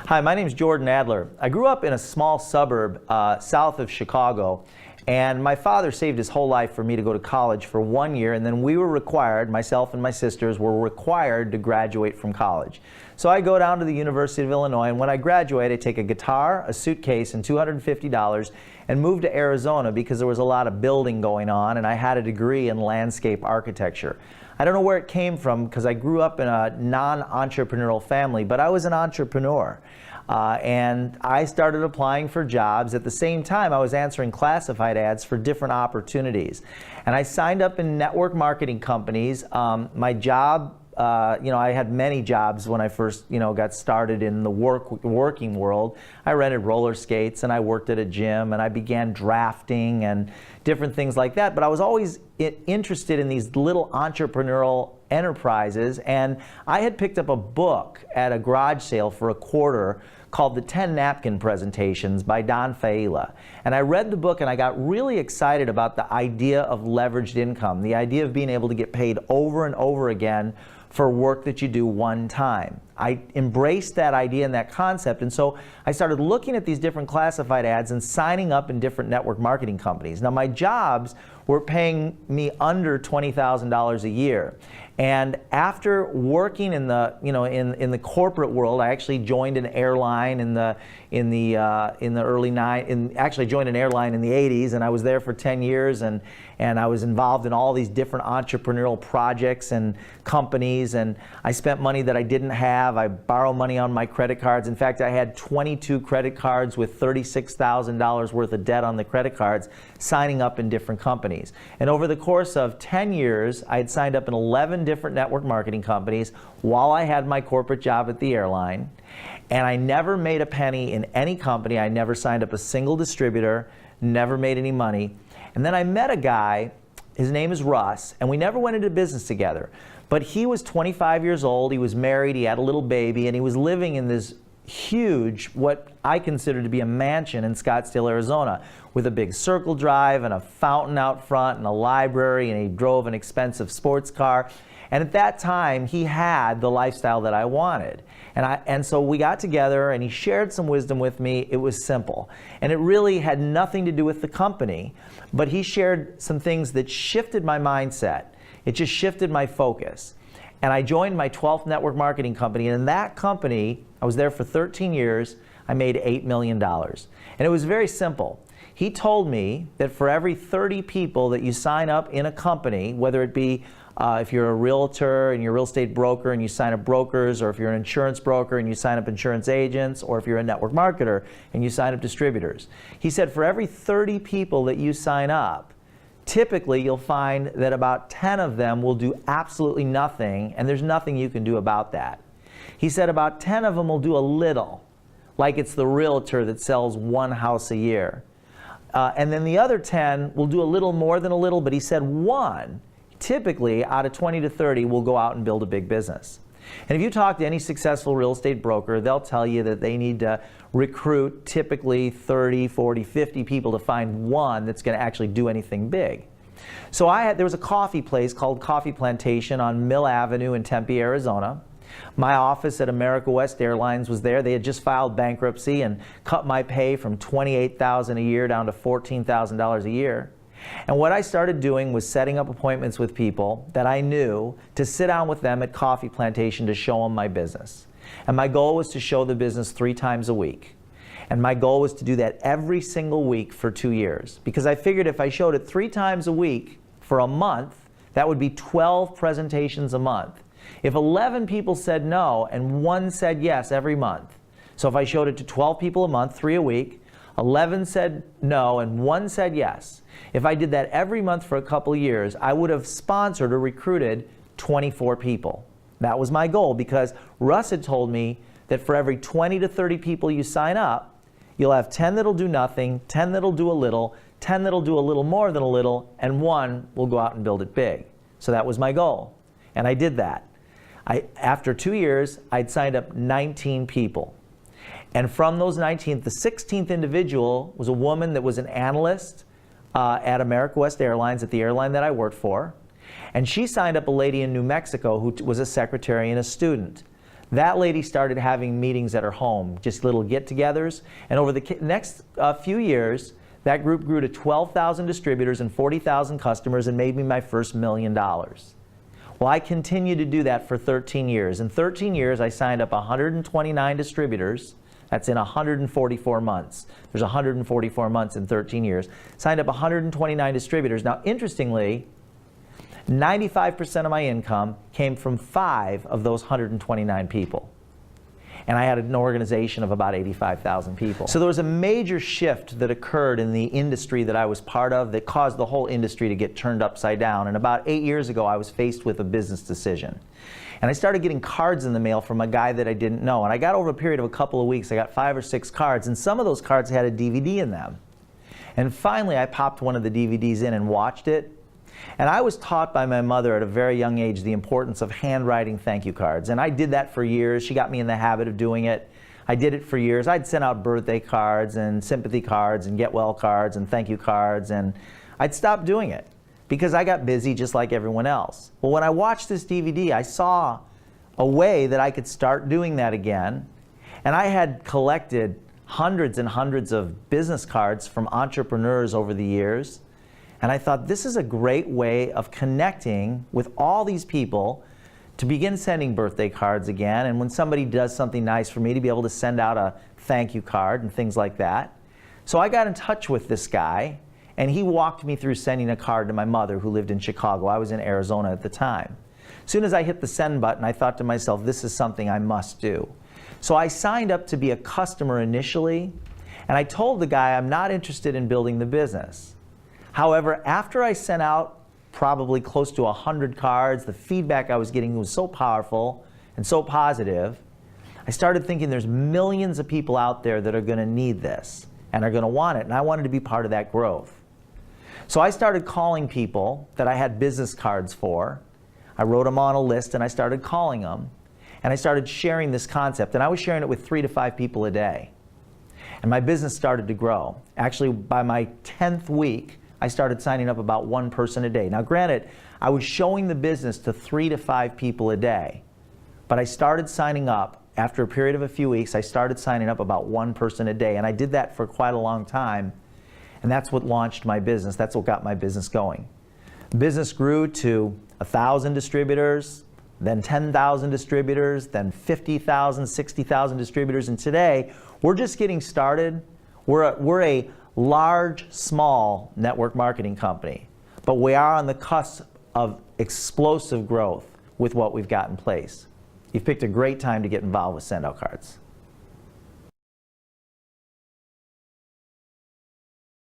Hi, my name is Jordan Adler. I grew up in a small suburb south of Chicago, and my father saved his whole life for me to go to college for 1 year, and then we were required, myself and my sisters were required to graduate from college. So I go down to the University of Illinois, and when I graduate, I take a guitar, a suitcase, and $250 and move to Arizona because there was a lot of building going on, and I had a degree in landscape architecture. I don't know where it came from because I grew up in a non-entrepreneurial family, but I was an entrepreneur. And I started applying for jobs. At the same time, I was answering classified ads for different opportunities. And I signed up in network marketing companies. My job, I had many jobs when I first, got started in the working world. I rented roller skates and I worked at a gym and I began drafting and different things like that. But I was always interested in these little entrepreneurial enterprises, and I had picked up a book at a garage sale for $0.25 called The 10 Napkin Presentations by Don Failla. And I read the book and I got really excited about the idea of leveraged income, the idea of being able to get paid over and over again for work that you do one time. I embraced that idea and that concept, and so I started looking at these different classified ads and signing up in different network marketing companies. Now my jobs were paying me under $20,000 a year. And after working in the in the corporate world, I actually joined an airline in the actually joined an airline in the 80s, and I was there for 10 years, and I was involved in all these different entrepreneurial projects and companies, and I spent money that I didn't have. I borrowed money on my credit cards. In fact, I had 22 credit cards with $36,000 worth of debt on the credit cards, signing up in different companies. And over the course of 10 years, I had signed up in 11 different network marketing companies while I had my corporate job at the airline. And I never made a penny in any company. I never signed up a single distributor, never made any money. And then I met a guy, his name is Russ, and we never went into business together. But he was 25 years old, he was married, he had a little baby, and he was living in this huge, what I consider to be a mansion in Scottsdale, Arizona, with a big circle drive and a fountain out front and a library, and he drove an expensive sports car. And at that time, he had the lifestyle that I wanted. And so we got together and he shared some wisdom with me. It was simple. And it really had nothing to do with the company, but he shared some things that shifted my mindset. It just shifted my focus. And I joined my 12th network marketing company, and in that company, I was there for 13 years, I made $8 million. And it was very simple. He told me that for every 30 people that you sign up in a company, whether it be if you're a realtor and you're a real estate broker and you sign up brokers, or if you're an insurance broker and you sign up insurance agents, or if you're a network marketer and you sign up distributors. He said for every 30 people that you sign up, typically you'll find that about 10 of them will do absolutely nothing, and there's nothing you can do about that. He said about 10 of them will do a little, like it's the realtor that sells one house a year. And then the other 10 will do a little more than a little, but he said one, typically out of 20 to 30, will go out and build a big business. And if you talk to any successful real estate broker, they'll tell you that they need to recruit typically 30, 40, 50 people to find one that's going to actually do anything big. So there was a coffee place called Coffee Plantation on Mill Avenue in Tempe, Arizona. My office at America West Airlines was there. They had just filed bankruptcy and cut my pay from $28,000 a year down to $14,000 a year. And what I started doing was setting up appointments with people that I knew to sit down with them at Coffee Plantation to show them my business. And my goal was to show the business 3 times a week. And my goal was to do that every single week for 2 years. Because I figured if I showed it 3 times a week for a month, that would be 12 presentations a month. If 11 people said no and 1 said yes every month, so if I showed it to 12 people a month, 3 a week, 11 said no and 1 said yes. If I did that every month for a couple of years, I would have sponsored or recruited 24 people. That was my goal, because Russ had told me that for every 20 to 30 people you sign up, you'll have 10 that'll do nothing, 10 that'll do a little, 10 that'll do a little more than a little, and 1 will go out and build it big. So that was my goal, and I did that. After 2 years, I'd signed up 19 people. And from those 19, the 16th individual was a woman that was an analyst at America West Airlines, at the airline that I worked for. And she signed up a lady in New Mexico who was a secretary and a student. That lady started having meetings at her home, just little get-togethers, and over the next few years, that group grew to 12,000 distributors and 40,000 customers and made me my first $1 million. Well, I continued to do that for 13 years. In 13 years, I signed up 129 distributors. That's in 144 months. There's 144 months in 13 years. Signed up 129 distributors. Now, interestingly, 95% of my income came from 5 of those 129 people. And I had an organization of about 85,000 people. So there was a major shift that occurred in the industry that I was part of that caused the whole industry to get turned upside down. And about 8 years ago, I was faced with a business decision. And I started getting cards in the mail from a guy that I didn't know. And I got over a period of a couple of weeks, I got 5 or 6 cards, and some of those cards had a DVD in them. And finally, I popped one of the DVDs in and watched it. And I was taught by my mother at a very young age the importance of handwriting thank you cards. And I did that for years. She got me in the habit of doing it. I did it for years. I'd send out birthday cards and sympathy cards and get well cards and thank you cards. And I'd stop doing it because I got busy just like everyone else. Well, when I watched this DVD, I saw a way that I could start doing that again. And I had collected hundreds and hundreds of business cards from entrepreneurs over the years. And I thought, this is a great way of connecting with all these people to begin sending birthday cards again. And when somebody does something nice for me, to be able to send out a thank you card and things like that. So I got in touch with this guy, and he walked me through sending a card to my mother who lived in Chicago. I was in Arizona at the time. As soon as I hit the send button, I thought to myself, this is something I must do. So I signed up to be a customer initially, and I told the guy I'm not interested in building the business. However, after I sent out probably close to 100 cards, the feedback I was getting was so powerful and so positive, I started thinking there's millions of people out there that are going to need this and are going to want it, and I wanted to be part of that growth. So I started calling people that I had business cards for. I wrote them on a list and I started calling them, and I started sharing this concept, and I was sharing it with 3 to 5 people a day. And my business started to grow. Actually, by my 10th week, I started signing up about 1 person a day. Now granted, I was showing the business to 3 to 5 people a day, but I started signing up, after a period of a few weeks, I started signing up about 1 person a day, and I did that for quite a long time, and that's what launched my business. That's what got my business going. The business grew to 1,000 distributors, then 10,000 distributors, then 50,000, 60,000 distributors, and today, we're just getting started. We're a large, small network marketing company, but we are on the cusp of explosive growth with what we've got in place. You've picked a great time to get involved with SendOutCards.